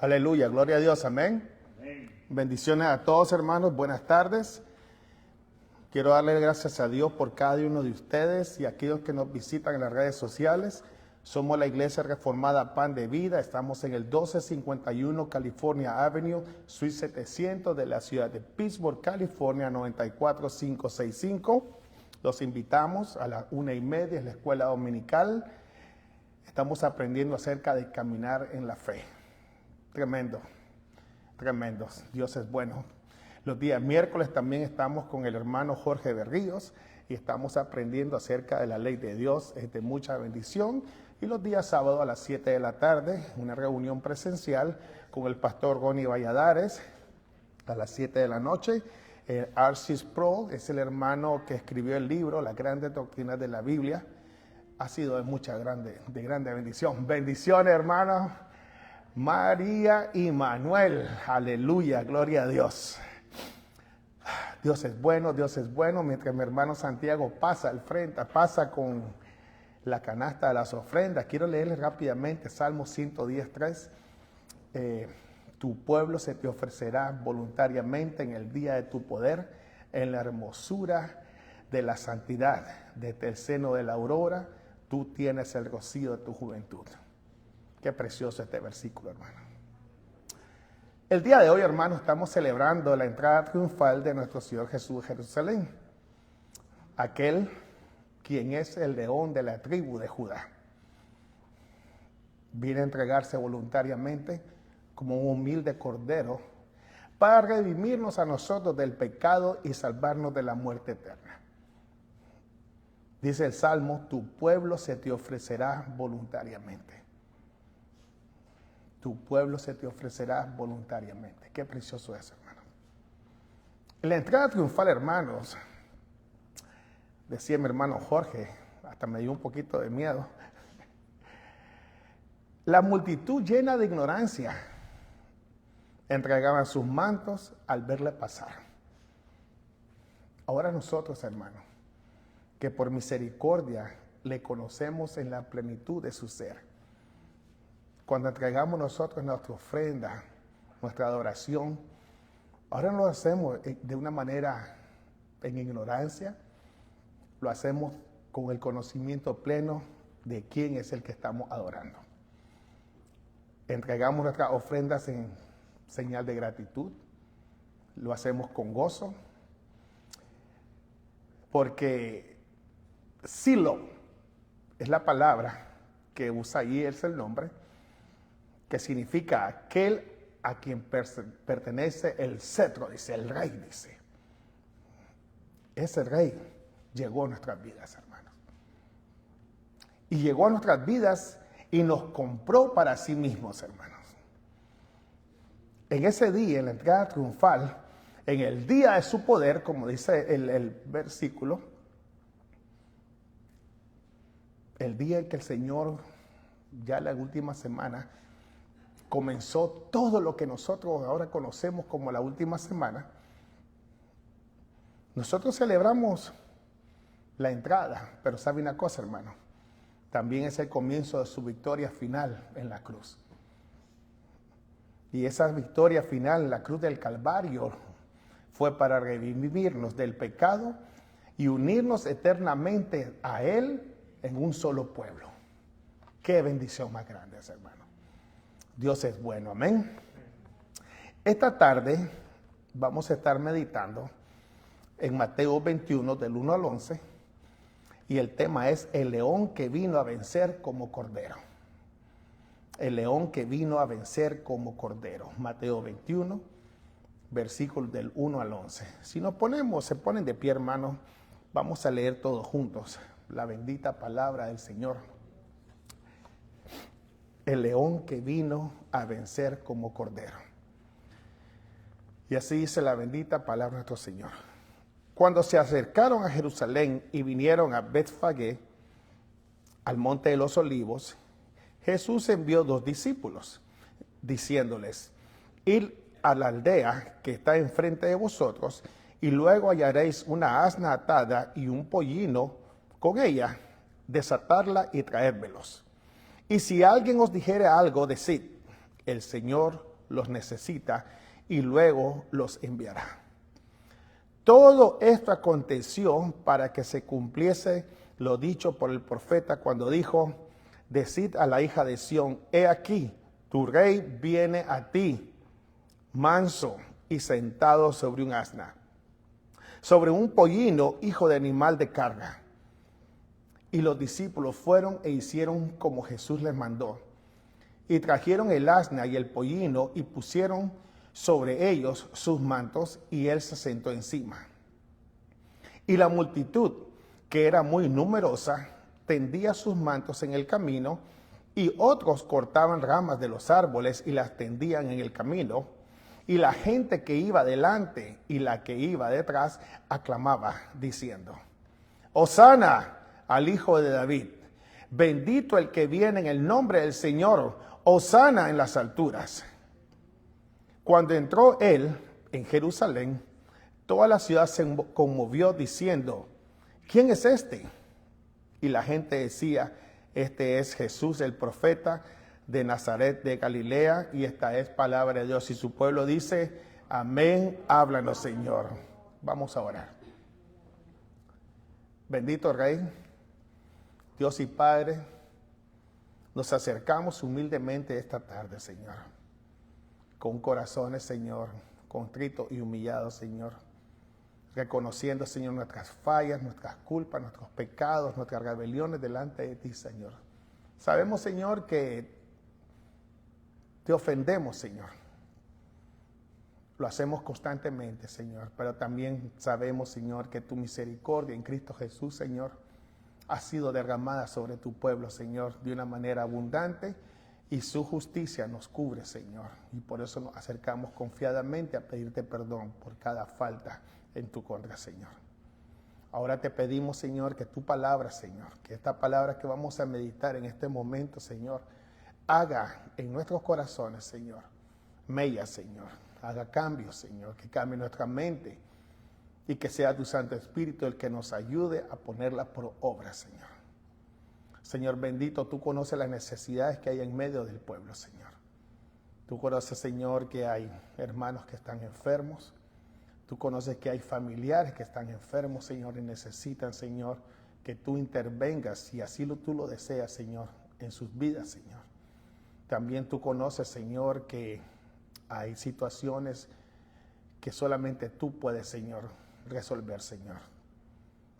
Aleluya, gloria a Dios, amén. Bendiciones a todos, hermanos, buenas tardes. Quiero darle gracias a Dios por cada uno de ustedes y aquellos que nos visitan en las redes sociales. Somos la Iglesia Reformada Pan de Vida, estamos en el 1251 California Avenue, Suite 700 de la ciudad de Pittsburgh, California, 94565. Los invitamos a las 1:30, es la escuela dominical. Estamos aprendiendo acerca de caminar en la fe. Tremendo, tremendo. Dios es bueno. Los días miércoles también estamos con el hermano Jorge Berríos y estamos aprendiendo acerca de la ley de Dios. Es de mucha bendición. Y los días sábados a las 7 de la tarde, una reunión presencial con el pastor Ronnie Valladares a las 7 de la noche. R.C. Sproul es el hermano que escribió el libro Las Grandes Doctrinas de la Biblia. Ha sido de mucha grande bendición. Bendiciones, hermanos. María y Manuel. Aleluya, gloria a Dios. Dios es bueno, Dios es bueno. Mientras mi hermano Santiago pasa al frente, pasa con la canasta de las ofrendas. Quiero leerles rápidamente Salmo 110:3. Tu pueblo se te ofrecerá voluntariamente en el día de tu poder, en la hermosura de la santidad. Desde el seno de la aurora, tú tienes el rocío de tu juventud. Qué precioso este versículo, hermano. El día de hoy, hermano, estamos celebrando la entrada triunfal de nuestro Señor Jesús a Jerusalén. Aquel quien es el león de la tribu de Judá. Viene a entregarse voluntariamente como un humilde cordero para redimirnos a nosotros del pecado y salvarnos de la muerte eterna. Dice el Salmo, tu pueblo se te ofrecerá voluntariamente. Tu pueblo se te ofrecerá voluntariamente. Qué precioso es, hermano. En la entrada triunfal, hermanos, decía mi hermano Jorge, hasta me dio un poquito de miedo. La multitud llena de ignorancia entregaban sus mantos al verle pasar. Ahora nosotros, hermano, que por misericordia le conocemos en la plenitud de su ser, cuando entregamos nosotros nuestra ofrenda, nuestra adoración, ahora no lo hacemos de una manera en ignorancia, lo hacemos con el conocimiento pleno de quién es el que estamos adorando. Entregamos nuestras ofrendas en señal de gratitud, lo hacemos con gozo, porque Silo es la palabra que usa ahí, es el nombre, que significa aquel a quien pertenece el cetro, dice, el rey, dice. Ese rey llegó a nuestras vidas, hermanos. Y llegó a nuestras vidas y nos compró para sí mismos, hermanos. En ese día, en la entrada triunfal, en el día de su poder, como dice el versículo, el día en que el Señor, ya la última semana, comenzó todo lo que nosotros ahora conocemos como la última semana, nosotros celebramos la entrada, pero sabe una cosa, hermano, también es el comienzo de su victoria final en la cruz. Y esa victoria final en la cruz del Calvario fue para redimirnos del pecado y unirnos eternamente a Él en un solo pueblo. Qué bendición más grande, hermano. Dios es bueno, amén. Esta tarde vamos a estar meditando en Mateo 21, del 1 al 11, y el tema es el león que vino a vencer como cordero. El león que vino a vencer como cordero. Mateo 21, versículos del 1 al 11. Si nos ponemos, se ponen de pie, hermanos, vamos a leer todos juntos la bendita palabra del Señor. El león que vino a vencer como cordero. Y así dice la bendita palabra de nuestro Señor. Cuando se acercaron a Jerusalén y vinieron a Betfagé, al monte de los olivos, Jesús envió 2 discípulos, diciéndoles, id a la aldea que está enfrente de vosotros, y luego hallaréis una asna atada y un pollino con ella, desatarla y traérmelos. Y si alguien os dijere algo, decid, el Señor los necesita y luego los enviará. Todo esto aconteció para que se cumpliese lo dicho por el profeta cuando dijo: decid a la hija de Sión, he aquí, tu rey viene a ti, manso y sentado sobre un asna, sobre un pollino, hijo de animal de carga. Y los discípulos fueron e hicieron como Jesús les mandó. Y trajeron el asna y el pollino y pusieron sobre ellos sus mantos, y él se sentó encima. Y la multitud, que era muy numerosa, tendía sus mantos en el camino, y otros cortaban ramas de los árboles y las tendían en el camino. Y la gente que iba delante y la que iba detrás aclamaba, diciendo: Hosana al Hijo de David, bendito el que viene en el nombre del Señor, hosana en las alturas. Cuando entró él en Jerusalén, toda la ciudad se conmovió diciendo: ¿quién es este? Y la gente decía: este es Jesús el profeta de Nazaret de Galilea. Y esta es palabra de Dios. Y su pueblo dice: amén, háblanos, Señor. Vamos a orar. Bendito Rey, Dios y Padre, nos acercamos humildemente esta tarde, Señor, con corazones, Señor, contritos y humillados, Señor, reconociendo, Señor, nuestras fallas, nuestras culpas, nuestros pecados, nuestras rebeliones delante de ti, Señor. Sabemos, Señor, que te ofendemos, Señor. Lo hacemos constantemente, Señor, pero también sabemos, Señor, que tu misericordia en Cristo Jesús, Señor, ha sido derramada sobre tu pueblo, Señor, de una manera abundante, y su justicia nos cubre, Señor. Y por eso nos acercamos confiadamente a pedirte perdón por cada falta en tu contra, Señor. Ahora te pedimos, Señor, que tu palabra, Señor, que esta palabra que vamos a meditar en este momento, Señor, haga en nuestros corazones, Señor, mella, Señor, haga cambios, Señor, que cambie nuestra mente, y que sea tu Santo Espíritu el que nos ayude a ponerla por obra, Señor. Señor bendito, tú conoces las necesidades que hay en medio del pueblo, Señor. Tú conoces, Señor, que hay hermanos que están enfermos. Tú conoces que hay familiares que están enfermos, Señor, y necesitan, Señor, que tú intervengas, si así tú lo deseas, Señor, en sus vidas, Señor. También tú conoces, Señor, que hay situaciones que solamente tú puedes, Señor, resolver, Señor.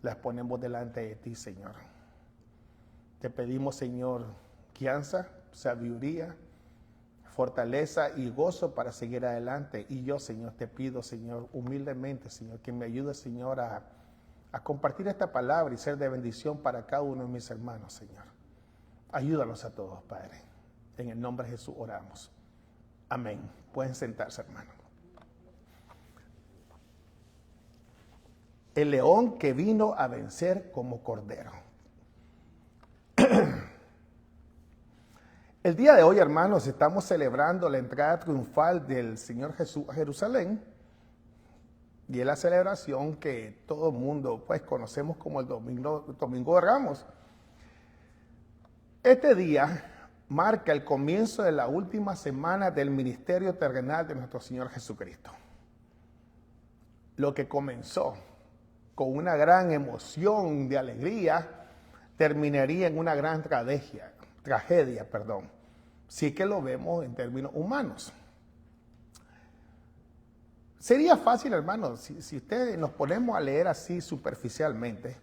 Las ponemos delante de ti, Señor. Te pedimos, Señor, guianza, sabiduría, fortaleza y gozo para seguir adelante. Y yo, Señor, te pido, Señor, humildemente, Señor, que me ayudes, Señor, a compartir esta palabra y ser de bendición para cada uno de mis hermanos, Señor. Ayúdanos a todos, Padre. En el nombre de Jesús oramos. Amén. Pueden sentarse, hermanos. El león que vino a vencer como cordero. El día de hoy, hermanos, estamos celebrando la entrada triunfal del Señor Jesús a Jerusalén. Y es la celebración que todo el mundo pues conocemos como el Domingo de Ramos. Este día marca el comienzo de la última semana del ministerio terrenal de nuestro Señor Jesucristo. Lo que comenzó con una gran emoción de alegría, terminaría en una gran tragedia, si es que lo vemos en términos humanos. Sería fácil, hermanos, si ustedes nos ponemos a leer así superficialmente,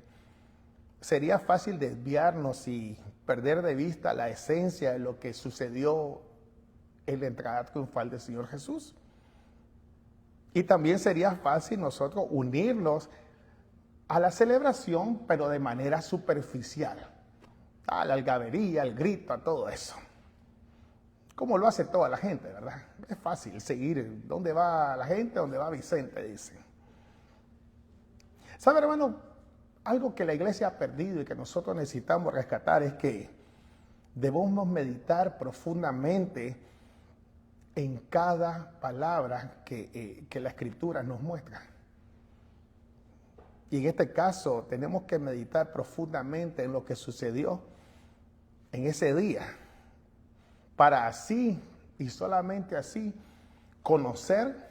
sería fácil desviarnos y perder de vista la esencia de lo que sucedió en la entrada triunfal del Señor Jesús. Y también sería fácil nosotros unirnos a la celebración, pero de manera superficial, a la algabería, al grito, a todo eso. Como lo hace toda la gente, ¿verdad? Es fácil seguir dónde va la gente, dónde va Vicente, dice. ¿Sabe, hermano? Algo que la iglesia ha perdido y que nosotros necesitamos rescatar es que debemos meditar profundamente en cada palabra que la Escritura nos muestra. Y en este caso tenemos que meditar profundamente en lo que sucedió en ese día, para así y solamente así conocer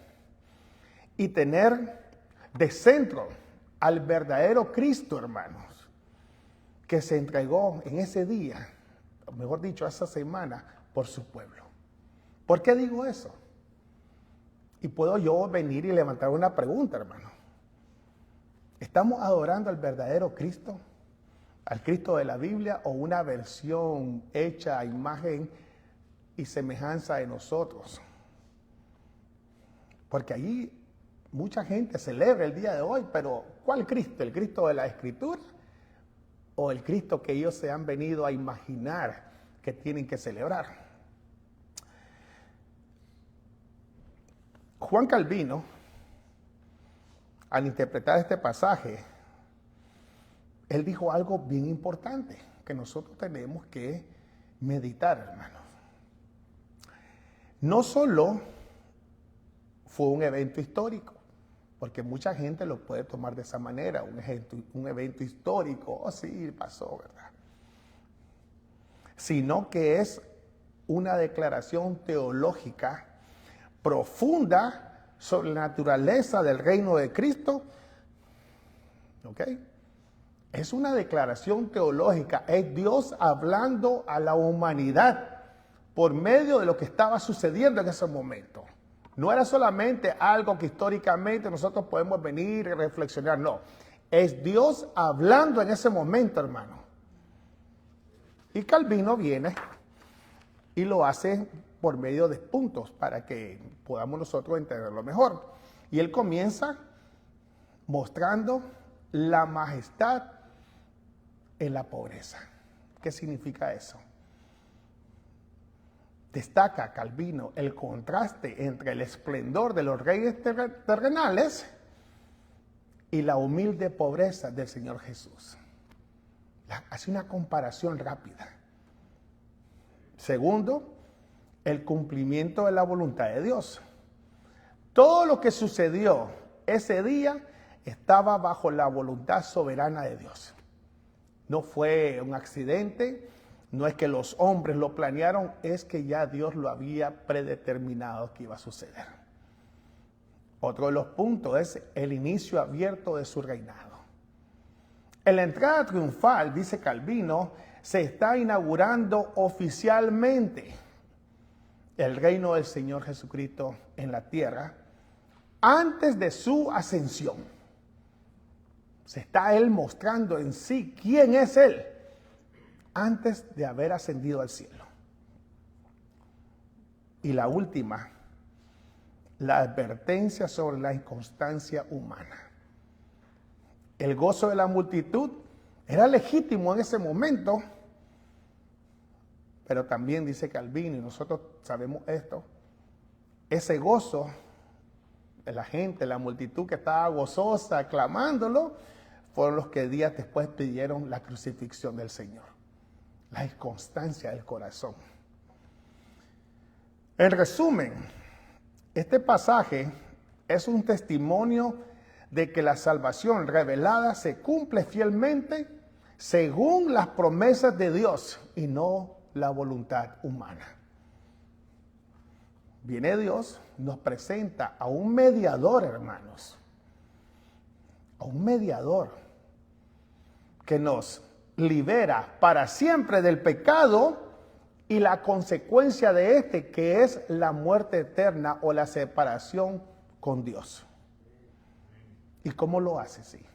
y tener de centro al verdadero Cristo, hermanos, que se entregó en ese día, o mejor dicho, esa semana, por su pueblo. ¿Por qué digo eso? Y puedo yo venir y levantar una pregunta, hermano. ¿Estamos adorando al verdadero Cristo? ¿Al Cristo de la Biblia o una versión hecha a imagen y semejanza de nosotros? Porque allí mucha gente celebra el día de hoy, pero ¿cuál Cristo? ¿El Cristo de la Escritura o el Cristo que ellos se han venido a imaginar que tienen que celebrar? Juan Calvino, al interpretar este pasaje, él dijo algo bien importante que nosotros tenemos que meditar, hermanos. No solo fue un evento histórico, porque mucha gente lo puede tomar de esa manera, un evento histórico, oh sí, pasó, ¿verdad? Sino que es una declaración teológica profunda sobre la naturaleza del reino de Cristo. ¿Ok? Es una declaración teológica, es Dios hablando a la humanidad por medio de lo que estaba sucediendo en ese momento. No era solamente algo que históricamente nosotros podemos venir y reflexionar, no. Es Dios hablando en ese momento, hermano. Y Calvino viene y lo hace por medio de puntos para que podamos nosotros entenderlo mejor. Y él comienza mostrando la majestad en la pobreza. ¿Qué significa eso? Destaca Calvino el contraste entre el esplendor de los reyes terrenales y la humilde pobreza del Señor Jesús. Hace una comparación rápida. Segundo, el cumplimiento de la voluntad de Dios. Todo lo que sucedió ese día estaba bajo la voluntad soberana de Dios. No fue un accidente, no es que los hombres lo planearon, es que ya Dios lo había predeterminado que iba a suceder. Otro de los puntos es el inicio abierto de su reinado. En la entrada triunfal, dice Calvino, se está inaugurando oficialmente el reino del Señor Jesucristo en la tierra antes de su ascensión. Se está Él mostrando en sí quién es Él antes de haber ascendido al cielo. Y la última, la advertencia sobre la inconstancia humana. El gozo de la multitud era legítimo en ese momento, pero también dice Calvino, y nosotros sabemos esto, ese gozo de la gente, la multitud que estaba gozosa, aclamándolo, fueron los que días después pidieron la crucifixión del Señor. La inconstancia del corazón. En resumen, este pasaje es un testimonio de que la salvación revelada se cumple fielmente según las promesas de Dios y no la voluntad humana. Viene Dios, nos presenta a un mediador, hermanos, a un mediador que nos libera para siempre del pecado y la consecuencia de este, que es la muerte eterna o la separación con Dios. ¿Y cómo lo hace? Sí.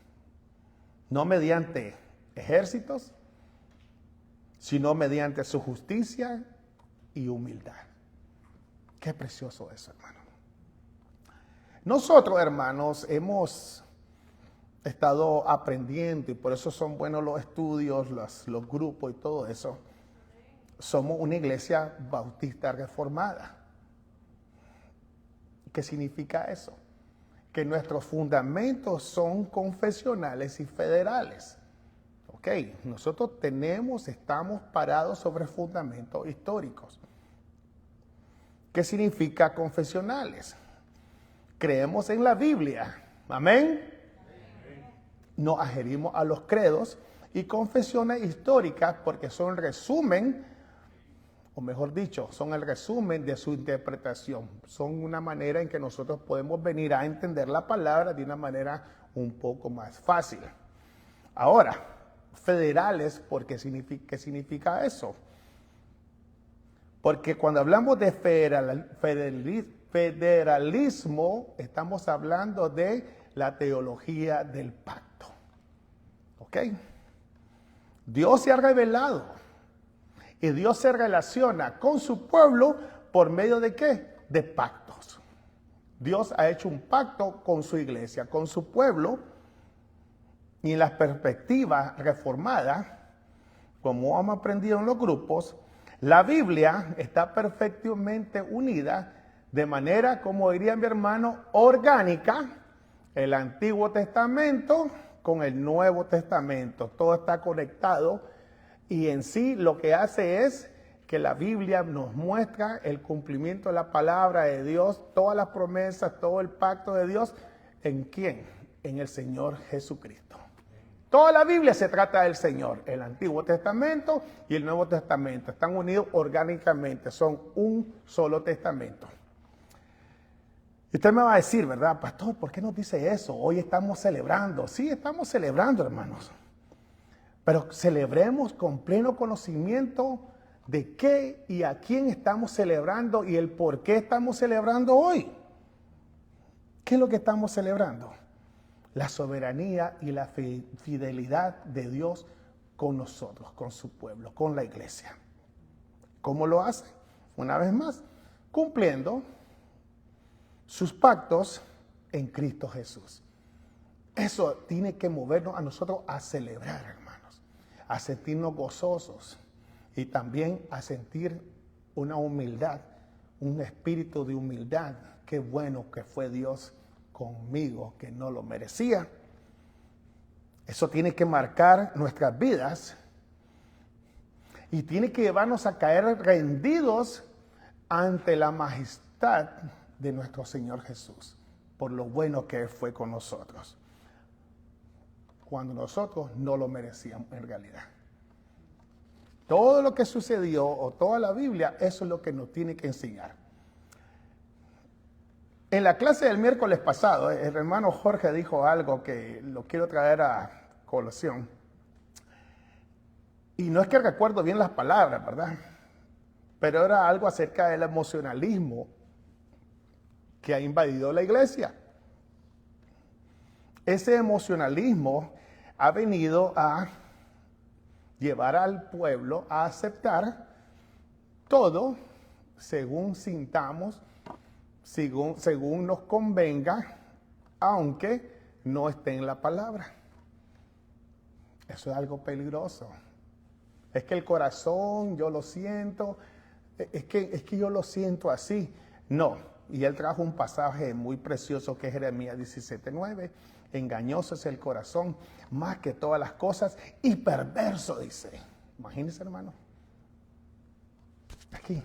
No mediante ejércitos, sino mediante su justicia y humildad. Qué precioso eso, hermano. Nosotros, hermanos, hemos estado aprendiendo, y por eso son buenos los estudios, los grupos y todo eso. Somos una iglesia bautista reformada. ¿Qué significa eso? Que nuestros fundamentos son confesionales y federales. Ok, nosotros estamos parados sobre fundamentos históricos. ¿Qué significa confesionales? Creemos en la Biblia. Amén. Nos adherimos a los credos y confesiones históricas porque son resumen o mejor dicho, son el resumen de su interpretación. Son una manera en que nosotros podemos venir a entender la palabra de una manera un poco más fácil. Ahora, federales, ¿qué significa eso? Porque cuando hablamos de federalismo, estamos hablando de la teología del pacto. ¿Ok? Dios se ha revelado y Dios se relaciona con su pueblo por medio de ¿qué? De pactos. Dios ha hecho un pacto con su iglesia, con su pueblo, y en la perspectiva reformada, como hemos aprendido en los grupos, la Biblia está perfectamente unida de manera, como diría mi hermano, orgánica, el Antiguo Testamento con el Nuevo Testamento. Todo está conectado y en sí lo que hace es que la Biblia nos muestra el cumplimiento de la palabra de Dios, todas las promesas, todo el pacto de Dios. ¿En quién? En el Señor Jesucristo. Toda la Biblia se trata del Señor. El Antiguo Testamento y el Nuevo Testamento están unidos orgánicamente, son un solo testamento. Y usted me va a decir, ¿verdad, pastor? ¿Por qué nos dice eso? Hoy estamos celebrando. Sí, estamos celebrando, hermanos. Pero celebremos con pleno conocimiento de qué y a quién estamos celebrando y el por qué estamos celebrando hoy. ¿Qué es lo que estamos celebrando? La soberanía y la fidelidad de Dios con nosotros, con su pueblo, con la iglesia. ¿Cómo lo hace? Una vez más, cumpliendo sus pactos en Cristo Jesús. Eso tiene que movernos a nosotros a celebrar, hermanos, a sentirnos gozosos y también a sentir una humildad, un espíritu de humildad. Qué bueno que fue Dios conmigo, que no lo merecía. Eso tiene que marcar nuestras vidas y tiene que llevarnos a caer rendidos ante la majestad de nuestro Señor Jesús, por lo bueno que fue con nosotros, cuando nosotros no lo merecíamos en realidad. Todo lo que sucedió, o toda la Biblia, eso es lo que nos tiene que enseñar. En la clase del miércoles pasado, el hermano Jorge dijo algo que lo quiero traer a colación. Y no es que recuerdo bien las palabras, ¿verdad? Pero era algo acerca del emocionalismo que ha invadido la iglesia. Ese emocionalismo ha venido a llevar al pueblo a aceptar todo según sintamos, según nos convenga, aunque no esté en la palabra. Eso es algo peligroso. Es que el corazón, yo lo siento, es que yo lo siento así. No, y él trajo un pasaje muy precioso que es Jeremías 17:9. Engañoso es el corazón, más que todas las cosas, y perverso, dice. Imagínense, hermano. Aquí.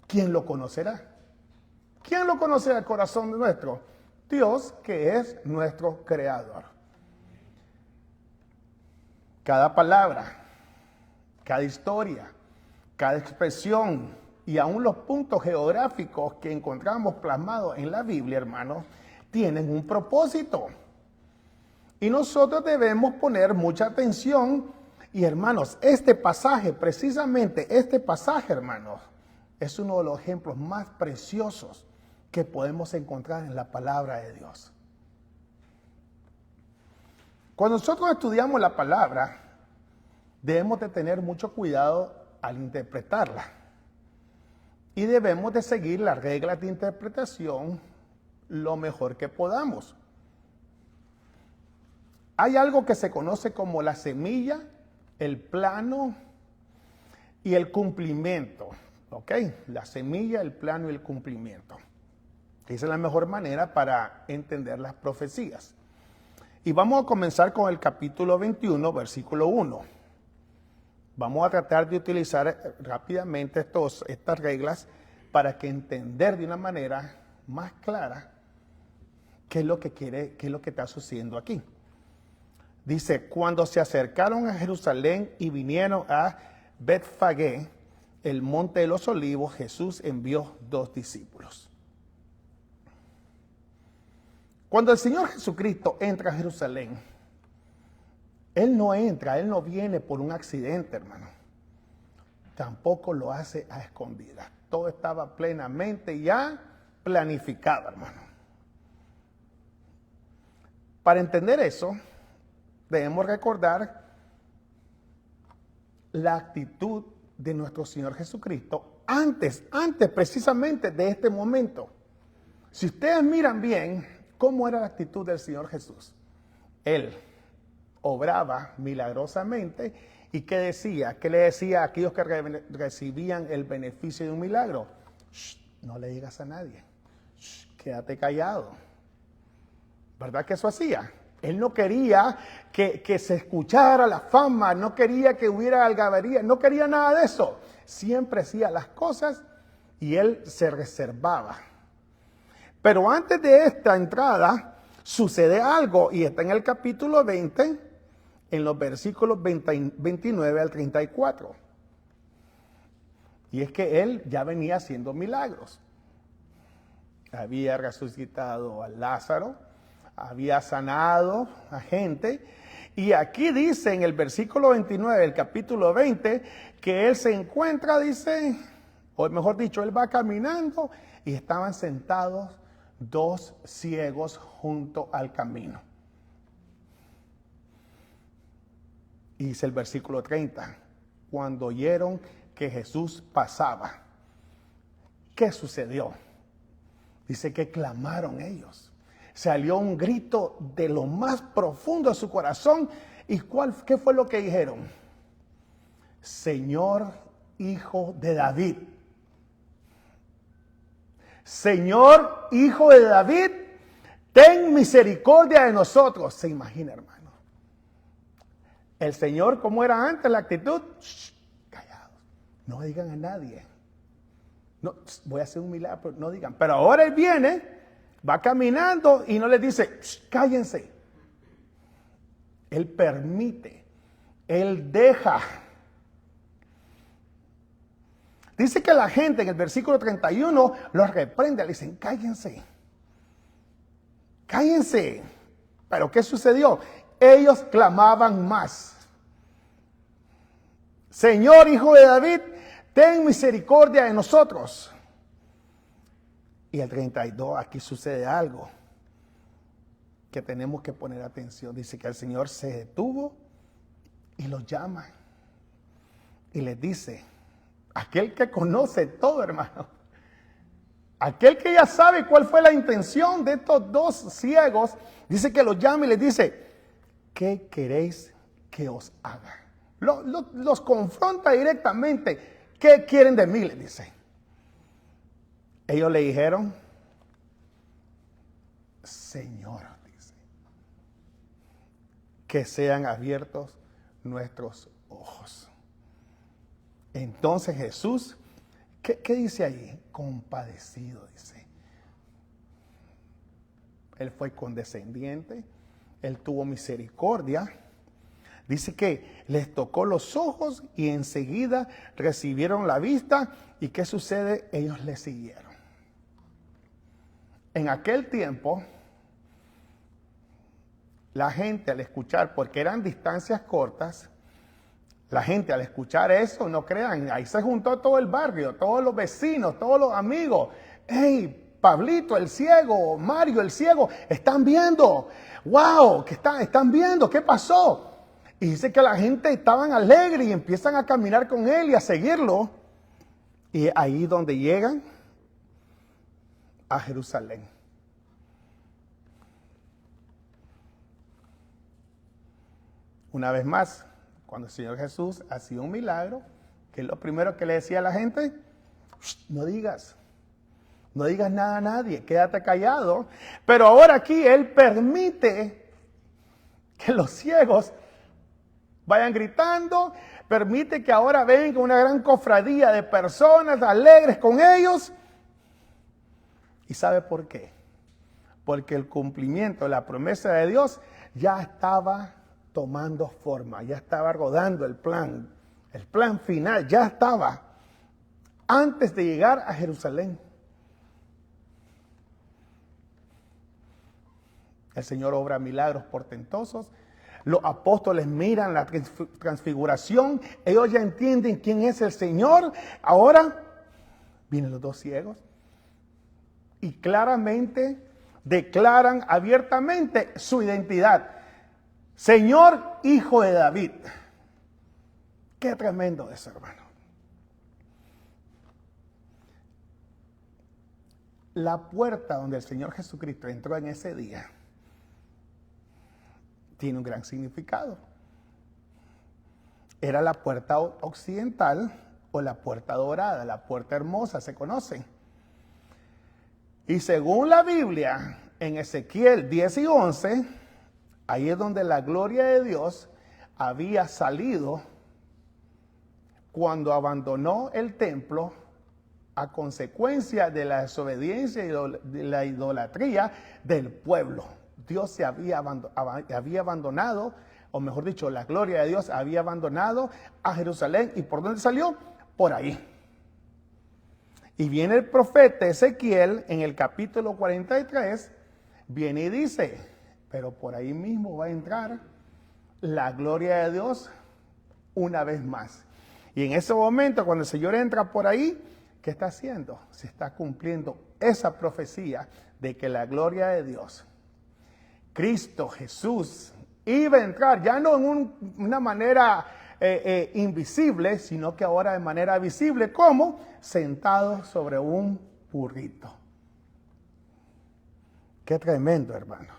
¿Quién lo conocerá? ¿Quién lo conocerá el corazón nuestro? Dios, que es nuestro creador. Cada palabra, cada historia, cada expresión y aún los puntos geográficos que encontramos plasmados en la Biblia, hermanos, tienen un propósito. Y nosotros debemos poner mucha atención. Y hermanos, este pasaje, precisamente este pasaje, hermanos, es uno de los ejemplos más preciosos que podemos encontrar en la palabra de Dios. Cuando nosotros estudiamos la palabra, debemos de tener mucho cuidado al interpretarla. Y debemos de seguir las reglas de interpretación lo mejor que podamos. Hay algo que se conoce como la semilla, el plano y el cumplimiento. ¿Ok? La semilla, el plano y el cumplimiento. Esa es la mejor manera para entender las profecías. Y vamos a comenzar con el capítulo 21, versículo 1. Vamos a tratar de utilizar rápidamente estas reglas para que entender de una manera más clara qué es lo que está sucediendo aquí. Dice, cuando se acercaron a Jerusalén y vinieron a Betfagé, el monte de los olivos, Jesús envió 2 discípulos. Cuando el Señor Jesucristo entra a Jerusalén, Él no viene por un accidente, hermano. Tampoco lo hace a escondidas. Todo estaba plenamente ya planificado, hermano. Para entender eso, debemos recordar la actitud de nuestro Señor Jesucristo antes precisamente de este momento. Si ustedes miran bien cómo era la actitud del Señor Jesús, Él obraba milagrosamente. ¿Y qué decía? ¿Qué le decía a aquellos que recibían el beneficio de un milagro? No le digas a nadie. Quédate callado. ¿Verdad que eso hacía? Él no quería que se escuchara la fama, no quería que hubiera algabería, no quería nada de eso. Siempre hacía las cosas y él se reservaba. Pero antes de esta entrada sucede algo y está en el capítulo 20, en los versículos 29 al 34. Y es que él ya venía haciendo milagros. Había resucitado a Lázaro, había sanado a gente. Y aquí dice en el versículo 29 del capítulo 20 que él se encuentra, dice, o mejor dicho, él va caminando y estaban sentados 2 ciegos junto al camino. Y dice el versículo 30, cuando oyeron que Jesús pasaba, ¿qué sucedió? Dice que clamaron ellos. Salió un grito de lo más profundo de su corazón. ¿Y qué fue lo que dijeron? Señor, Hijo de David. Señor, Hijo de David, ten misericordia de nosotros. Se imagina, hermano. El Señor, ¿cómo era antes la actitud? Callados. No digan a nadie. No, voy a hacer un milagro, pero no digan. Pero ahora Él viene, va caminando y no les dice, cállense. Él permite, Él deja. Dice que la gente en el versículo 31 los reprende, le dicen, cállense. Cállense. Pero ¿qué sucedió? Ellos clamaban más. Señor, Hijo de David, ten misericordia de nosotros. Y el 32, aquí sucede algo que tenemos que poner atención. Dice que el Señor se detuvo y los llama. Y les dice, aquel que conoce todo, hermano, aquel que ya sabe cuál fue la intención de estos 2 ciegos, dice que los llama y les dice, ¿qué queréis que os haga? Los confronta directamente. ¿Qué quieren de mí? Les dice. Ellos le dijeron, Señor, dice, que sean abiertos nuestros ojos. Entonces Jesús, ¿qué dice ahí? Compadecido, dice. Él fue condescendiente, Él tuvo misericordia. Dice que les tocó los ojos y enseguida recibieron la vista. ¿Y qué sucede? Ellos le siguieron. En aquel tiempo, la gente al escuchar, porque eran distancias cortas, la gente al escuchar eso, no crean, ahí se juntó todo el barrio, todos los vecinos, todos los amigos. ¡Hey, Pablito el ciego, Mario el ciego, están viendo! ¡Wow! ¿Qué están viendo? ¿Qué pasó? Y dice que la gente estaban alegres y empiezan a caminar con él y a seguirlo. Y ahí donde llegan a Jerusalén. Una vez más, cuando el Señor Jesús hacía un milagro, ¿qué es lo primero que le decía a la gente? No digas nada a nadie, quédate callado. Pero ahora aquí Él permite que los ciegos vayan gritando, permite que ahora venga una gran cofradía de personas alegres con ellos. ¿Y sabe por qué? Porque el cumplimiento de la promesa de Dios ya estaba tomando forma, ya estaba rodando el plan El plan final ya estaba antes de llegar a Jerusalén. El Señor obra milagros portentosos. Los apóstoles miran la transfiguración. Ellos ya entienden quién es el Señor. Ahora vienen los dos ciegos y claramente declaran abiertamente su identidad. Señor, Hijo de David. Qué tremendo eso, hermano. La puerta donde el Señor Jesucristo entró en ese día tiene un gran significado. Era la puerta occidental o la puerta dorada, la puerta hermosa, se conoce. Y según la Biblia, en Ezequiel 10 y 11, ahí es donde la gloria de Dios había salido cuando abandonó el templo a consecuencia de la desobediencia y de la idolatría del pueblo. Dios se había abandonado, o mejor dicho, la gloria de Dios había abandonado a Jerusalén. ¿Y por dónde salió? Por ahí. Y viene el profeta Ezequiel en el capítulo 43, viene y dice, pero por ahí mismo va a entrar la gloria de Dios una vez más. Y en ese momento, cuando el Señor entra por ahí, ¿qué está haciendo? Se está cumpliendo esa profecía de que la gloria de Dios, Cristo Jesús, iba a entrar ya no en una manera invisible, sino que ahora de manera visible, como sentado sobre un burrito. Qué tremendo, hermano.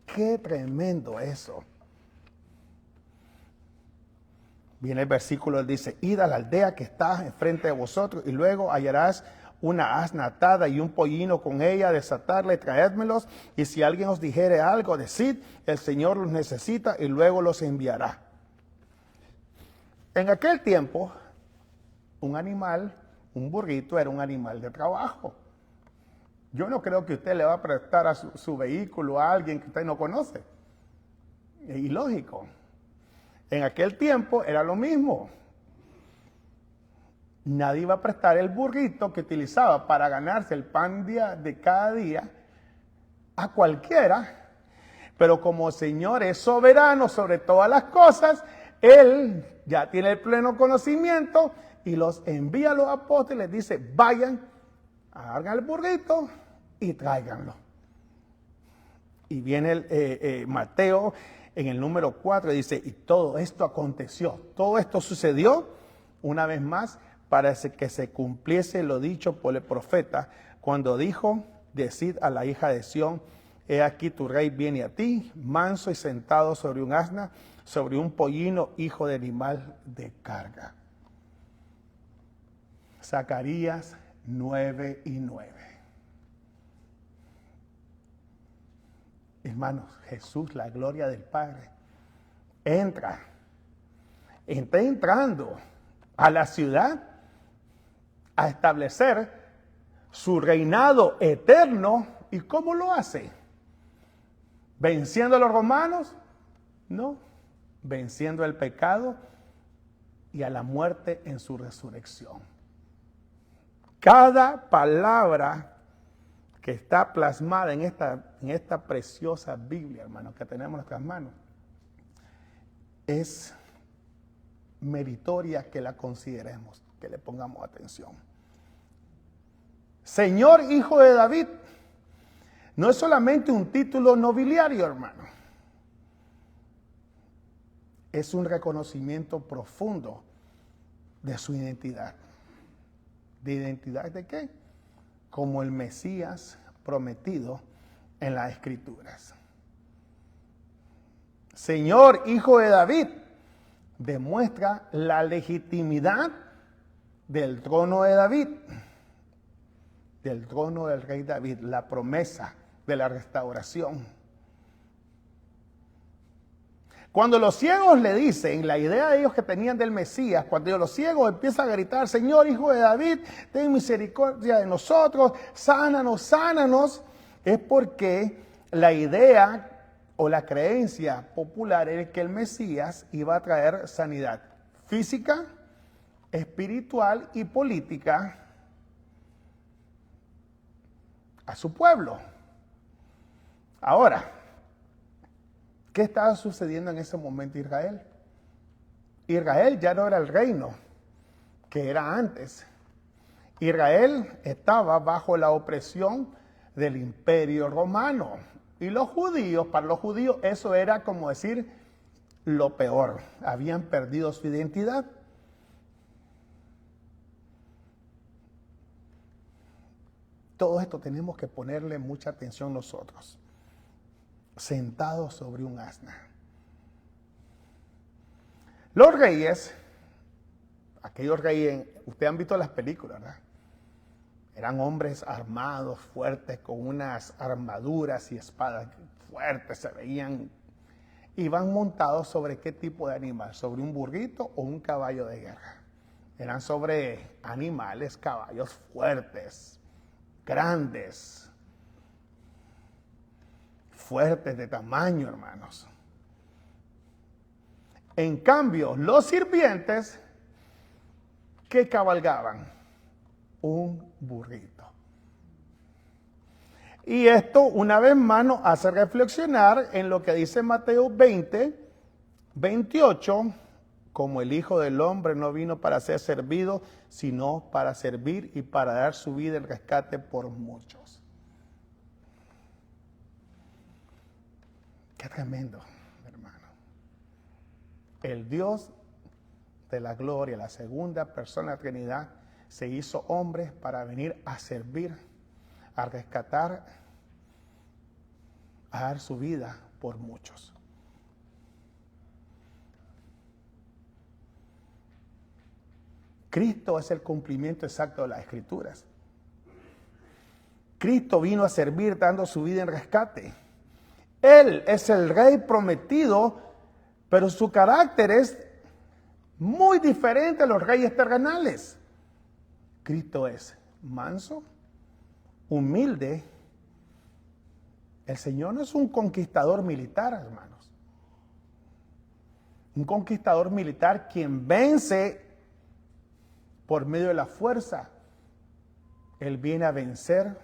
Qué tremendo eso. Viene el versículo, dice, id a la aldea que está enfrente de vosotros y luego hallarás una asna atada y un pollino con ella, desatarla y traédmelos. Y si alguien os dijere algo, decid, el Señor los necesita y luego los enviará. En aquel tiempo, un animal, un burrito, era un animal de trabajo. Yo no creo que usted le va a prestar a su vehículo a alguien que usted no conoce. Es ilógico. En aquel tiempo era lo mismo. Nadie iba a prestar el burrito que utilizaba para ganarse el pan de cada día a cualquiera. Pero como el Señor es soberano sobre todas las cosas, Él ya tiene el pleno conocimiento y los envía a los apóstoles. Dice, vayan, agarren el burrito y tráiganlo. Y viene Mateo en el número 4, dice, y todo esto aconteció, todo esto sucedió una vez más para que se cumpliese lo dicho por el profeta, cuando dijo, decid a la hija de Sión, he aquí tu rey viene a ti, manso y sentado sobre un asna, sobre un pollino, hijo de animal de carga. Zacarías 9 y 9. Hermanos, Jesús, la gloria del Padre, está entrando a la ciudad a establecer su reinado eterno. ¿Y cómo lo hace? ¿Venciendo a los romanos? No, venciendo el pecado y a la muerte en su resurrección. Cada palabra que está plasmada en esta preciosa Biblia, hermano, que tenemos en nuestras manos, es meritoria que la consideremos, que le pongamos atención. Señor, Hijo de David, no es solamente un título nobiliario, hermano. Es un reconocimiento profundo de su identidad. ¿De identidad de qué? Como el Mesías prometido en las Escrituras. Señor, Hijo de David, demuestra la legitimidad del trono de David, del trono del rey David, la promesa de la restauración. Cuando los ciegos le dicen, la idea de ellos que tenían del Mesías, cuando los ciegos empiezan a gritar, Señor, Hijo de David, ten misericordia de nosotros, sánanos, sánanos, es porque la idea o la creencia popular era que el Mesías iba a traer sanidad física, espiritual y política a su pueblo. Ahora, ¿qué estaba sucediendo en ese momento en Israel? Israel ya no era el reino que era antes. Israel estaba bajo la opresión del Imperio Romano. Y los judíos, para los judíos, eso era como decir lo peor. Habían perdido su identidad. Todo esto tenemos que ponerle mucha atención nosotros. Sentados sobre un asna. Los reyes, aquellos reyes, ustedes han visto las películas, ¿verdad? Eran hombres armados, fuertes, con unas armaduras y espadas fuertes, se veían. Iban montados sobre qué tipo de animal, sobre un burrito o un caballo de guerra. Eran sobre animales, caballos fuertes, grandes, fuertes de tamaño, hermanos. En cambio, los sirvientes que cabalgaban un burrito. Y esto una vez más nos hace reflexionar en lo que dice Mateo 20, 28, como el Hijo del Hombre no vino para ser servido, sino para servir y para dar su vida en rescate por muchos. Qué tremendo, hermano. El Dios de la gloria, la segunda persona de la Trinidad, se hizo hombre para venir a servir, a rescatar, a dar su vida por muchos. Cristo es el cumplimiento exacto de las Escrituras. Cristo vino a servir dando su vida en rescate. Él es el Rey prometido, pero su carácter es muy diferente a los reyes terrenales. Cristo es manso, humilde. El Señor no es un conquistador militar, hermanos. Un conquistador militar quien vence por medio de la fuerza. Él viene a vencer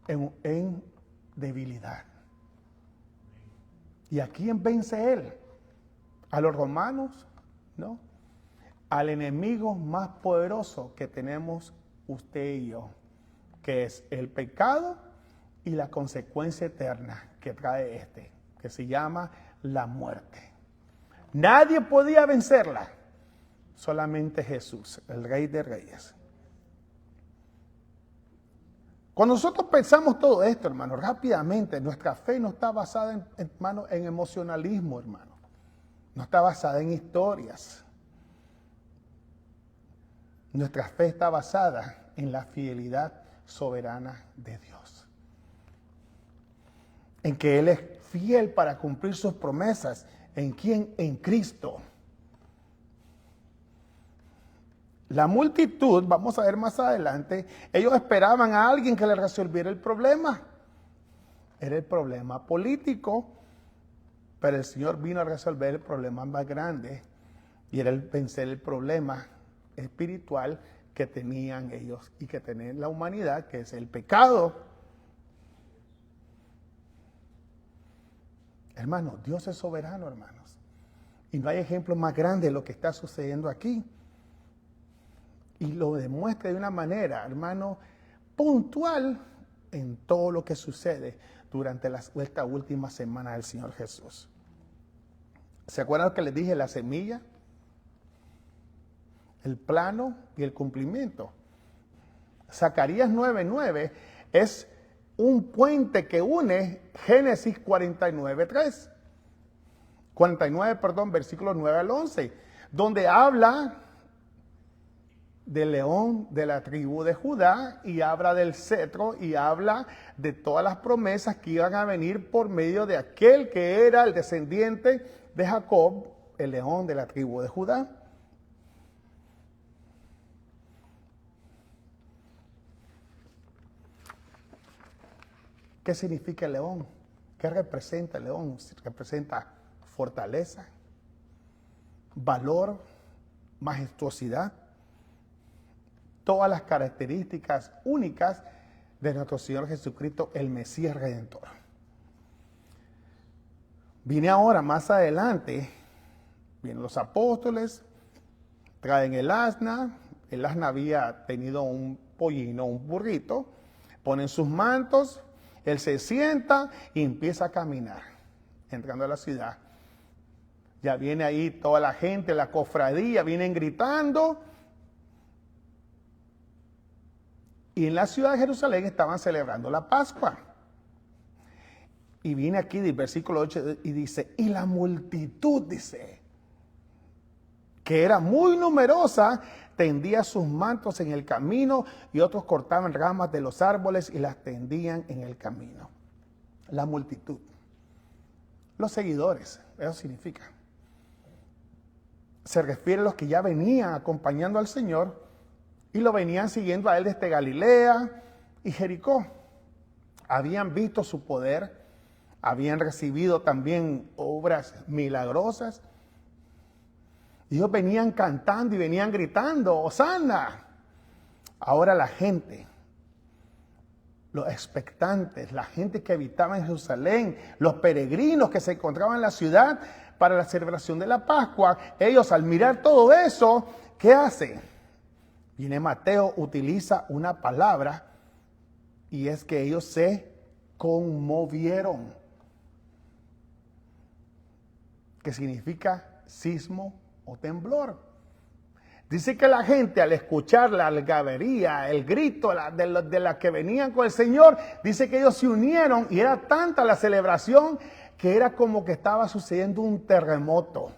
en debilidad. ¿Y a quién vence Él? ¿A los romanos? No. Al enemigo más poderoso que tenemos usted y yo, que es el pecado y la consecuencia eterna que trae que se llama la muerte. Nadie podía vencerla, solamente Jesús, el Rey de Reyes. Cuando nosotros pensamos todo esto, hermano, rápidamente, nuestra fe no está basada en emocionalismo, hermano. No está basada en historias. Nuestra fe está basada en la fidelidad soberana de Dios. En que Él es fiel para cumplir sus promesas. ¿En quién? En Cristo. La multitud, vamos a ver más adelante, ellos esperaban a alguien que les resolviera el problema. Era el problema político, pero el Señor vino a resolver el problema más grande y era el vencer el problema espiritual que tenían ellos y que tiene la humanidad, que es el pecado. Hermanos, Dios es soberano, hermanos. Y no hay ejemplo más grande de lo que está sucediendo aquí. Y lo demuestra de una manera, hermano, puntual en todo lo que sucede durante esta última semana del Señor Jesús. ¿Se acuerdan que les dije la semilla? El plano y el cumplimiento. Zacarías 9:9 es un puente que une Génesis 49:3. 49, versículos 9 al 11, donde habla del león de la tribu de Judá y habla del cetro y habla de todas las promesas que iban a venir por medio de aquel que era el descendiente de Jacob, el león de la tribu de Judá. ¿Qué significa el león? ¿Qué representa el león? Representa fortaleza, valor, majestuosidad, todas las características únicas de nuestro Señor Jesucristo, el Mesías Redentor. Viene ahora, más adelante, vienen los apóstoles, traen el asna había tenido un pollino, un burrito, ponen sus mantos, él se sienta y empieza a caminar, entrando a la ciudad. Ya viene ahí toda la gente, la cofradía, vienen gritando. Y en la ciudad de Jerusalén estaban celebrando la Pascua. Y viene aquí del versículo 8 y dice, y la multitud, dice, que era muy numerosa, tendía sus mantos en el camino y otros cortaban ramas de los árboles y las tendían en el camino. La multitud. Los seguidores, eso significa. Se refiere a los que ya venían acompañando al Señor y lo venían siguiendo a él desde Galilea y Jericó. Habían visto su poder, habían recibido también obras milagrosas. Y ellos venían cantando y venían gritando, ¡Hosana! Ahora la gente, los expectantes, la gente que habitaba en Jerusalén, los peregrinos que se encontraban en la ciudad para la celebración de la Pascua, ellos al mirar todo eso, ¿qué hacen? Viene Mateo, utiliza una palabra y es que ellos se conmovieron, que significa sismo o temblor. Dice que la gente al escuchar la algabería, el grito de la que venían con el Señor, dice que ellos se unieron y era tanta la celebración que era como que estaba sucediendo un terremoto.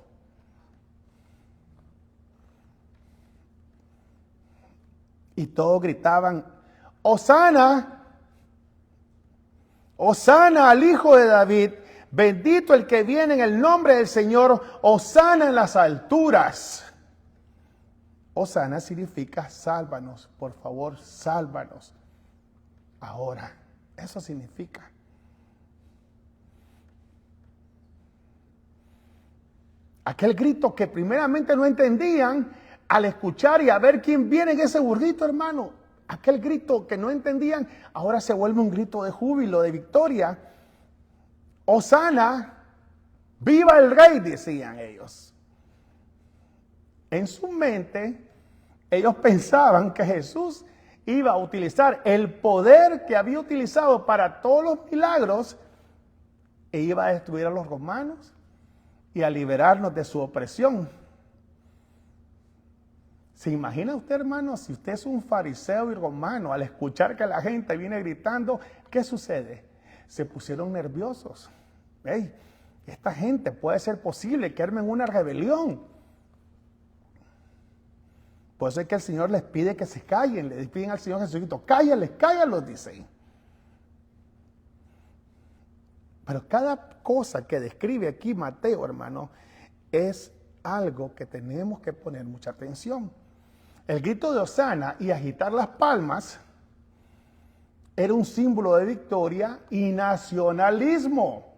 Y todos gritaban, ¡Hosana! ¡Hosana al Hijo de David! Bendito el que viene en el nombre del Señor, ¡Hosana en las alturas! Hosana significa sálvanos, por favor, sálvanos. Ahora, eso significa. Aquel grito que primeramente no entendían, al escuchar y a ver quién viene en ese burrito, hermano. Aquel grito que no entendían, ahora se vuelve un grito de júbilo, de victoria. Hosana, viva el rey, decían ellos. En su mente, ellos pensaban que Jesús iba a utilizar el poder que había utilizado para todos los milagros e iba a destruir a los romanos y a liberarnos de su opresión. ¿Se imagina usted, hermano, si usted es un fariseo y romano, al escuchar que la gente viene gritando, ¿qué sucede? Se pusieron nerviosos. Hey, esta gente puede ser posible que armen una rebelión. Por eso es que el Señor les pide que se callen, le piden al Señor Jesucristo, cállalos, dice. Pero cada cosa que describe aquí Mateo, hermano, es algo que tenemos que poner mucha atención. El grito de Hosana y agitar las palmas era un símbolo de victoria y nacionalismo.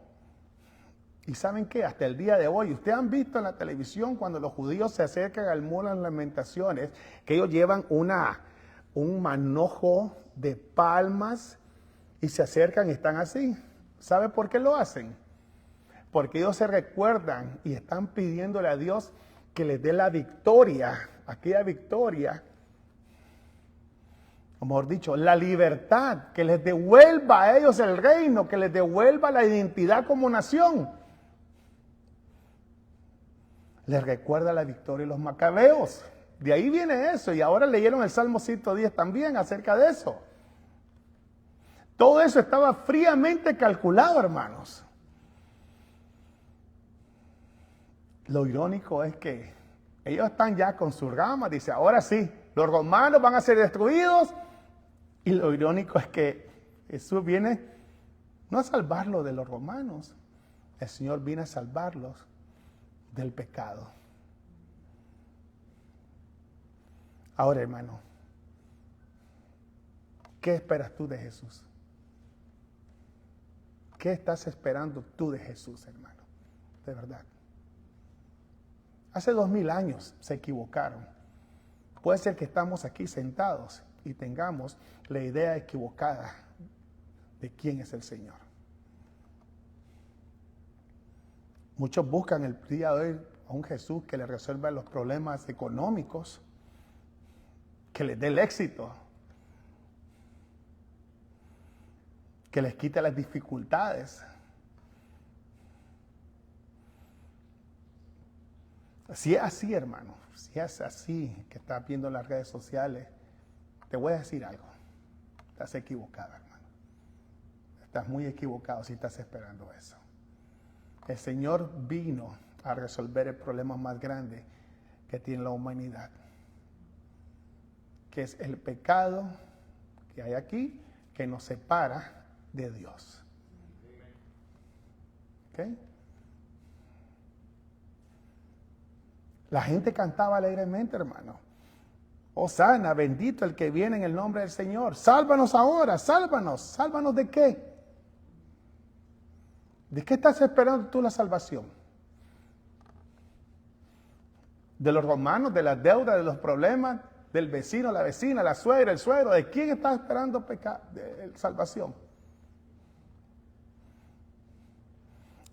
¿Y saben qué? Hasta el día de hoy, ustedes han visto en la televisión cuando los judíos se acercan al muro de las lamentaciones, que ellos llevan un manojo de palmas y se acercan y están así. ¿Sabe por qué lo hacen? Porque ellos se recuerdan y están pidiéndole a Dios que les dé la victoria, aquella victoria, o mejor dicho, la libertad, que les devuelva a ellos el reino, que les devuelva la identidad como nación. Les recuerda la victoria de los macabeos. De ahí viene eso. Y ahora leyeron el Salmo 110 también acerca de eso. Todo eso estaba fríamente calculado, hermanos. Lo irónico es que ellos están ya con sus ramas. Dice, ahora sí, los romanos van a ser destruidos. Y lo irónico es que Jesús viene no a salvarlos de los romanos. El Señor viene a salvarlos del pecado. Ahora, hermano, ¿qué esperas tú de Jesús? ¿Qué estás esperando tú de Jesús, hermano? De verdad. Hace 2000 años se equivocaron. Puede ser que estamos aquí sentados y tengamos la idea equivocada de quién es el Señor. Muchos buscan el día de hoy a un Jesús que les resuelva los problemas económicos, que les dé el éxito, que les quite las dificultades. Si es así, hermano, si es así que estás viendo en las redes sociales, te voy a decir algo. Estás equivocado, hermano. Estás muy equivocado si estás esperando eso. El Señor vino a resolver el problema más grande que tiene la humanidad, que es el pecado que hay aquí, que nos separa de Dios. ¿Ok? La gente cantaba alegremente, hermano. Hosana, bendito el que viene en el nombre del Señor. Sálvanos ahora, sálvanos. ¿Sálvanos de qué? ¿De qué estás esperando tú la salvación? ¿De los romanos, de las deudas, de los problemas, del vecino, la vecina, la suegra, el suegro? ¿De quién estás esperando salvación?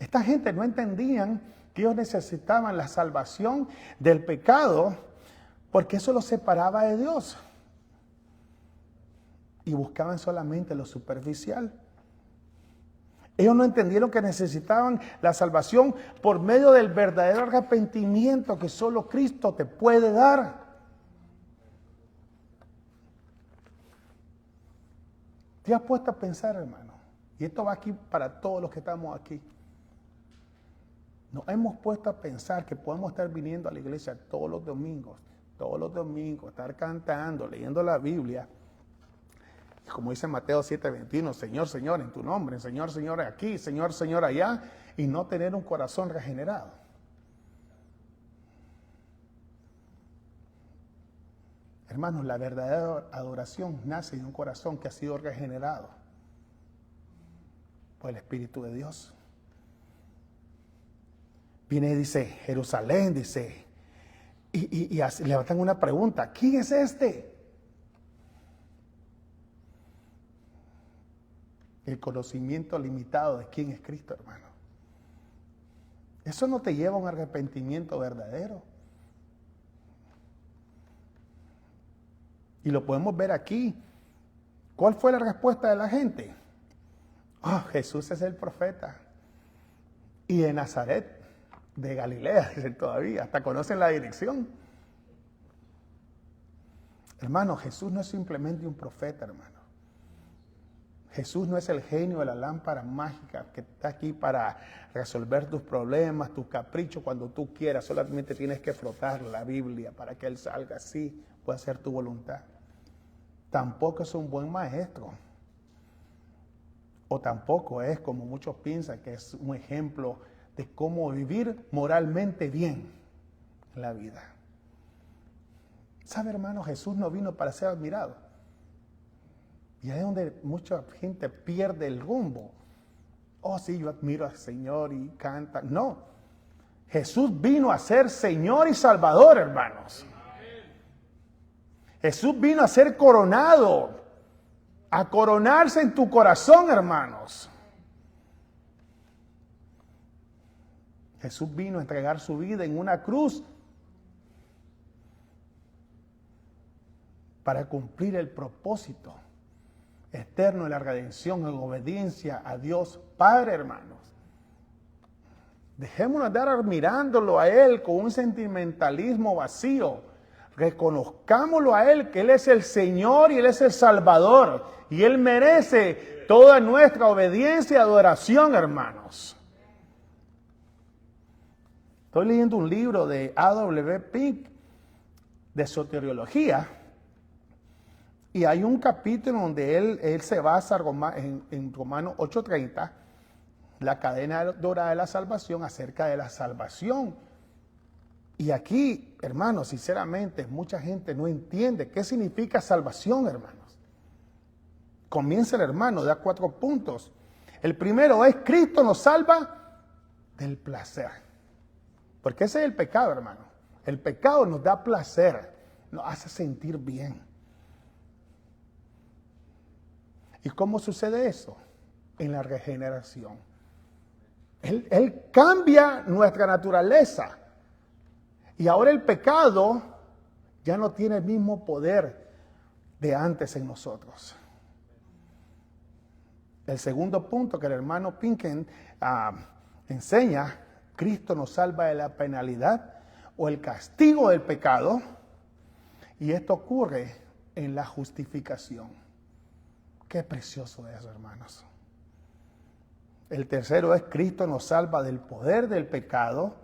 Esta gente no entendían que ellos necesitaban la salvación del pecado porque eso los separaba de Dios. Y buscaban solamente lo superficial. Ellos no entendieron que necesitaban la salvación por medio del verdadero arrepentimiento que solo Cristo te puede dar. ¿Te has puesto a pensar, hermano? Y esto va aquí para todos los que estamos aquí. Nos hemos puesto a pensar que podemos estar viniendo a la iglesia todos los domingos, estar cantando, leyendo la Biblia. Y como dice Mateo 7:21, Señor, Señor, en tu nombre, Señor, Señor, aquí, Señor, Señor, allá, y no tener un corazón regenerado. Hermanos, la verdadera adoración nace de un corazón que ha sido regenerado por el Espíritu de Dios. Viene y dice, Jerusalén, dice, y levantan una pregunta, ¿quién es este? El conocimiento limitado de quién es Cristo, hermano. Eso no te lleva a un arrepentimiento verdadero. Y lo podemos ver aquí. ¿Cuál fue la respuesta de la gente? Jesús es el profeta. Y de Nazaret, de Galilea, dicen todavía, hasta conocen la dirección. Hermano, Jesús no es simplemente un profeta, hermano. Jesús no es el genio de la lámpara mágica que está aquí para resolver tus problemas, tus caprichos cuando tú quieras. Solamente tienes que frotar la Biblia para que Él salga así, pueda hacer tu voluntad. Tampoco es un buen maestro. O tampoco es, como muchos piensan, que es un ejemplo de cómo vivir moralmente bien en la vida. ¿Sabe, hermano? Jesús no vino para ser admirado. Y ahí es donde mucha gente pierde el rumbo. Sí, yo admiro al Señor y canta. No. Jesús vino a ser Señor y Salvador, hermanos. Jesús vino a ser coronado, a coronarse en tu corazón, hermanos. Jesús vino a entregar su vida en una cruz para cumplir el propósito eterno de la redención en obediencia a Dios Padre, hermanos. Dejémonos de estar mirándolo a Él con un sentimentalismo vacío. Reconozcámoslo a Él, que Él es el Señor y Él es el Salvador. Y Él merece toda nuestra obediencia y adoración, hermanos. Estoy leyendo un libro de A.W. Pink de soteriología. Y hay un capítulo donde él se basa en Romanos 8:30, la cadena dorada de la salvación, acerca de la salvación. Y aquí, hermanos, sinceramente, mucha gente no entiende qué significa salvación, hermanos. Comienza el hermano, da 4 puntos. El primero es Cristo nos salva del placer. Porque ese es el pecado, hermano. El pecado nos da placer, nos hace sentir bien. ¿Y cómo sucede eso? En la regeneración. Él cambia nuestra naturaleza. Y ahora el pecado ya no tiene el mismo poder de antes en nosotros. El segundo punto que el hermano Pinken enseña, Cristo nos salva de la penalidad o el castigo del pecado, y esto ocurre en la justificación. Qué precioso es, hermanos. El tercero es Cristo nos salva del poder del pecado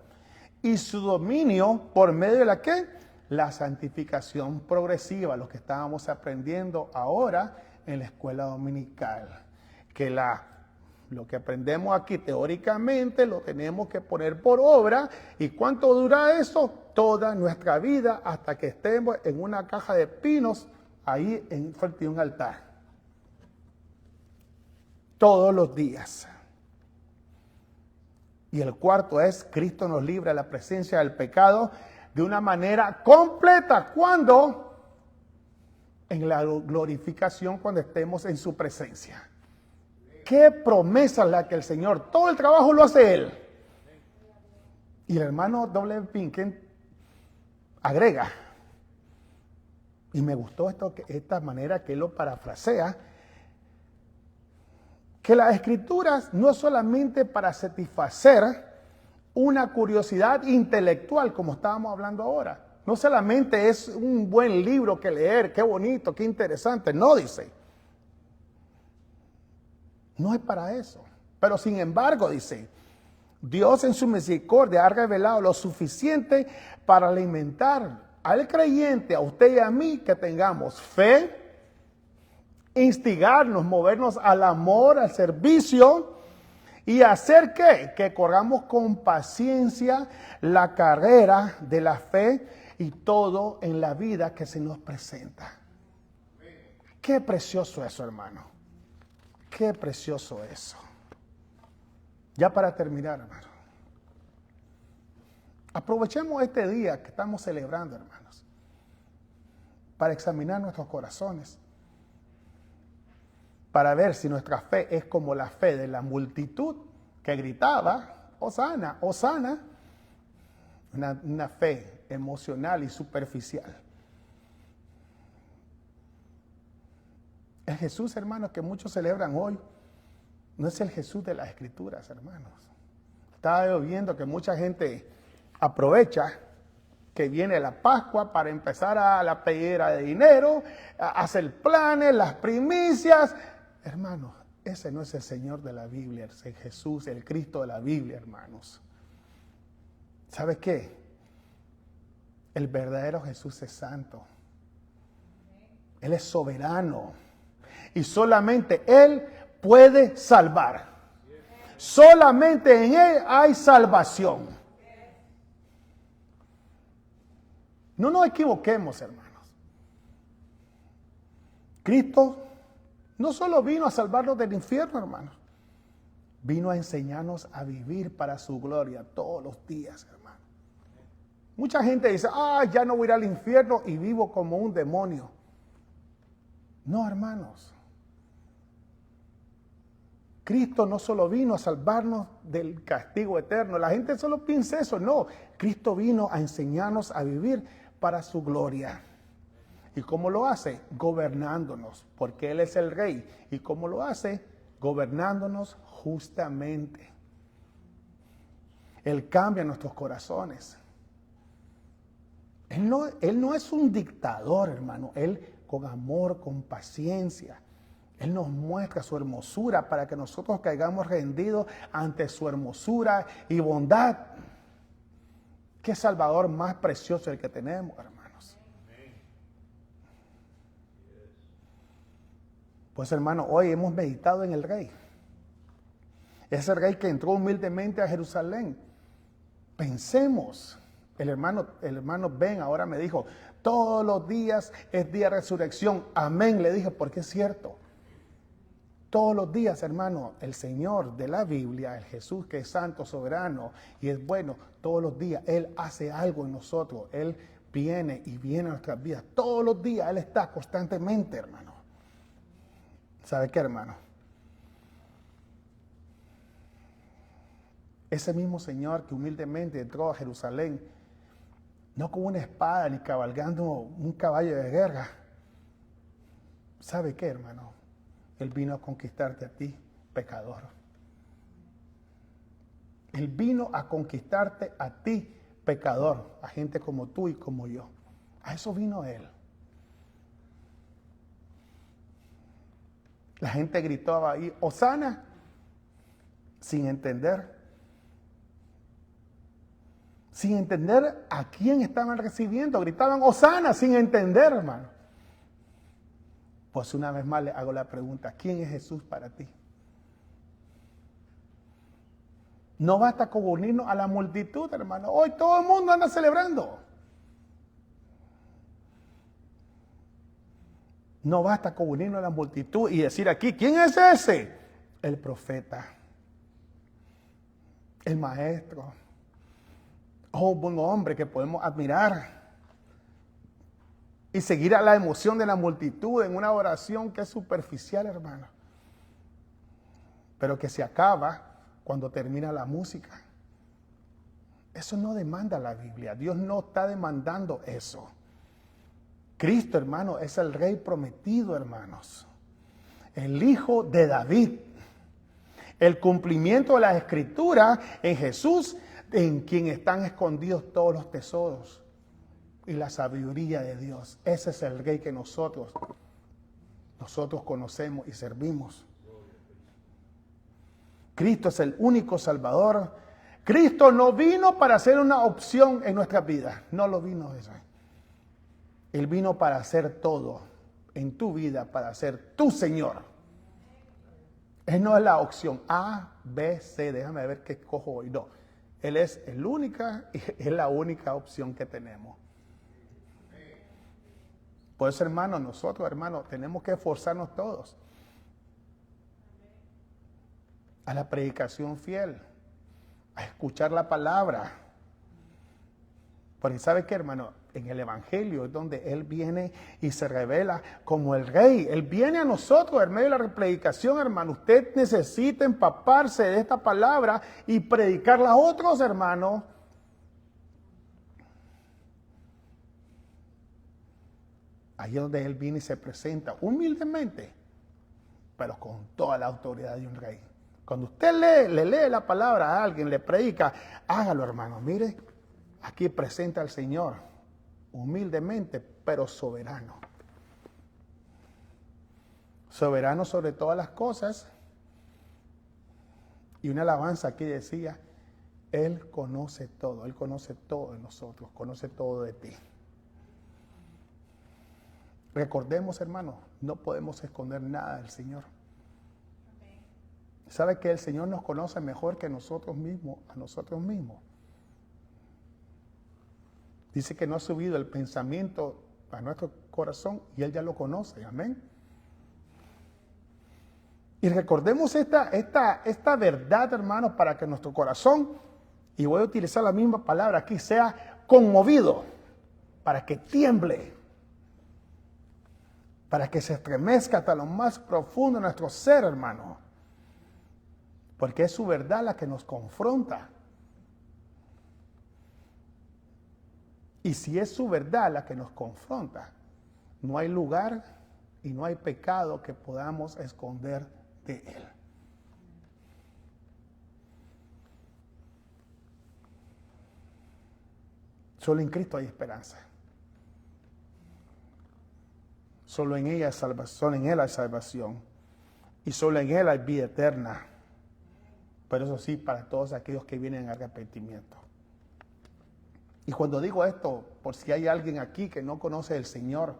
y su dominio por medio de la ¿qué? La santificación progresiva, lo que estábamos aprendiendo ahora en la escuela dominical. Que lo que aprendemos aquí teóricamente lo tenemos que poner por obra. ¿Y cuánto dura eso? Toda nuestra vida hasta que estemos en una caja de pinos ahí frente a un altar. Todos los días. Y el cuarto es, Cristo nos libra de la presencia del pecado de una manera completa. ¿Cuándo? En la glorificación, cuando estemos en su presencia. Qué promesa la que el Señor, todo el trabajo lo hace Él. Y el hermano W. Pinken agrega, y me gustó esta manera que él lo parafrasea, que las escrituras no es solamente para satisfacer una curiosidad intelectual, como estábamos hablando ahora. No solamente es un buen libro que leer, qué bonito, qué interesante. No, dice. No es para eso. Pero sin embargo, dice, Dios en su misericordia ha revelado lo suficiente para alimentar al creyente, a usted y a mí, que tengamos fe, instigarnos, movernos al amor, al servicio y hacer ¿qué? Que corramos con paciencia la carrera de la fe y todo en la vida que se nos presenta. Qué precioso eso, hermano. Qué precioso eso. Ya para terminar, hermano. Aprovechemos este día que estamos celebrando, hermanos, para examinar nuestros corazones, para ver si nuestra fe es como la fe de la multitud que gritaba, Hosana, Hosana, una fe emocional y superficial. El Jesús, hermanos, que muchos celebran hoy, no es el Jesús de las Escrituras, hermanos. Estaba viendo que mucha gente aprovecha que viene la Pascua para empezar a la pedidera de dinero, a hacer planes, las primicias. Hermanos, ese no es el Señor de la Biblia, es el Jesús, el Cristo de la Biblia, hermanos. ¿Sabes qué? El verdadero Jesús es santo. Él es soberano. Y solamente Él puede salvar. Solamente en Él hay salvación. No nos equivoquemos, hermanos. Cristo no solo vino a salvarnos del infierno, hermanos. Vino a enseñarnos a vivir para su gloria todos los días, hermano. Mucha gente dice, ya no voy a ir al infierno y vivo como un demonio. No, hermanos. Cristo no solo vino a salvarnos del castigo eterno. La gente solo piensa eso. No, Cristo vino a enseñarnos a vivir para su gloria. ¿Y cómo lo hace? Gobernándonos, porque Él es el Rey. ¿Y cómo lo hace? Gobernándonos justamente. Él cambia nuestros corazones. Él no es un dictador, hermano. Él con amor, con paciencia. Él nos muestra su hermosura para que nosotros caigamos rendidos ante su hermosura y bondad. Qué Salvador más precioso el que tenemos, hermanos. Pues, hermano, hoy hemos meditado en el Rey. Ese Rey que entró humildemente a Jerusalén. Pensemos. El hermano Ben ahora me dijo, todos los días es día de resurrección. Amén, le dije, porque es cierto. Todos los días, hermano, el Señor de la Biblia, el Jesús que es santo, soberano y es bueno, todos los días Él hace algo en nosotros. Él viene y viene a nuestras vidas. Todos los días Él está constantemente, hermano. ¿Sabe qué, hermano? Ese mismo Señor que humildemente entró a Jerusalén, no con una espada ni cabalgando un caballo de guerra. ¿Sabe qué, hermano? Él vino a conquistarte a ti, pecador. Él vino a conquistarte a ti, pecador, a gente como tú y como yo. A eso vino Él. La gente gritaba ahí, Hosana, sin entender. Sin entender a quién estaban recibiendo. Gritaban, Hosana, sin entender, hermano. Pues una vez más le hago la pregunta, ¿quién es Jesús para ti? No basta con unirnos a la multitud, hermano. Hoy todo el mundo anda celebrando. No basta con unirnos a la multitud y decir aquí, ¿quién es ese? El profeta, el maestro, un buen hombre que podemos admirar. Y seguir a la emoción de la multitud en una oración que es superficial, hermano. Pero que se acaba cuando termina la música. Eso no demanda la Biblia. Dios no está demandando eso. Cristo, hermano, es el Rey prometido, hermanos. El Hijo de David. El cumplimiento de la Escritura en Jesús, en quien están escondidos todos los tesoros. Y la sabiduría de Dios. Ese es el Rey que nosotros conocemos y servimos. Cristo es el único Salvador. Cristo no vino para ser una opción en nuestras vidas. No lo vino eso. Él vino para hacer todo en tu vida, para ser tu Señor. Él no es la opción A, B, C. Déjame ver qué cojo hoy. No. Él es el única y es la única opción que tenemos. Por eso, hermano, nosotros, hermano, tenemos que esforzarnos todos a la predicación fiel, a escuchar la palabra. Porque ¿sabe qué, hermano? En el Evangelio es donde Él viene y se revela como el Rey. Él viene a nosotros en medio de la predicación, hermano. Usted necesita empaparse de esta palabra y predicarla a otros, hermano. Ahí es donde Él viene y se presenta humildemente, pero con toda la autoridad de un rey. Cuando usted le lee la palabra a alguien, le predica, hágalo, hermano. Mire, aquí presenta al Señor, humildemente, pero soberano. Soberano sobre todas las cosas. Y una alabanza aquí decía, Él conoce todo de nosotros, conoce todo de ti. Recordemos, hermano, no podemos esconder nada del Señor. ¿Sabe que el Señor nos conoce mejor que nosotros mismos, a nosotros mismos? Dice que no ha subido el pensamiento a nuestro corazón y Él ya lo conoce, amén. Y recordemos esta verdad, hermano, para que nuestro corazón, y voy a utilizar la misma palabra aquí, sea conmovido, para que tiemble, para que se estremezca hasta lo más profundo de nuestro ser, hermano. Porque es su verdad la que nos confronta. Y si es su verdad la que nos confronta, no hay lugar y no hay pecado que podamos esconder de Él. Solo en Cristo hay esperanza. Solo en ella hay salvación, en Él hay salvación. Y solo en Él hay vida eterna. Pero eso sí, para todos aquellos que vienen en arrepentimiento. Y cuando digo esto, por si hay alguien aquí que no conoce al Señor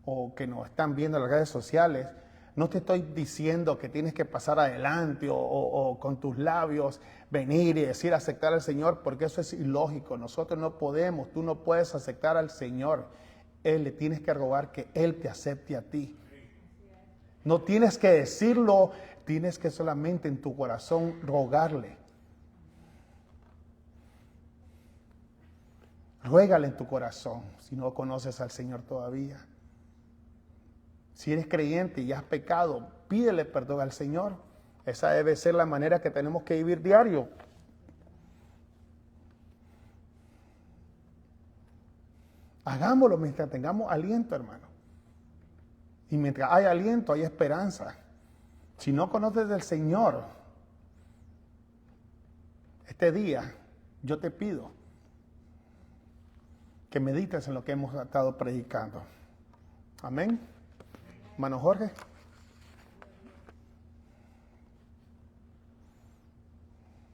o que nos están viendo en las redes sociales, no te estoy diciendo que tienes que pasar adelante o con tus labios venir y decir aceptar al Señor, porque eso es ilógico. Nosotros no podemos, tú no puedes aceptar al Señor. Él le tienes que rogar que Él te acepte a ti. No tienes que decirlo, tienes que solamente en tu corazón rogarle. Ruégale en tu corazón si no conoces al Señor todavía. Si eres creyente y has pecado, pídele perdón al Señor. Esa debe ser la manera que tenemos que vivir diario. Hagámoslo mientras tengamos aliento, hermano. Y mientras hay aliento, hay esperanza. Si no conoces del Señor, este día yo te pido que medites en lo que hemos estado predicando. Amén. Hermano Jorge.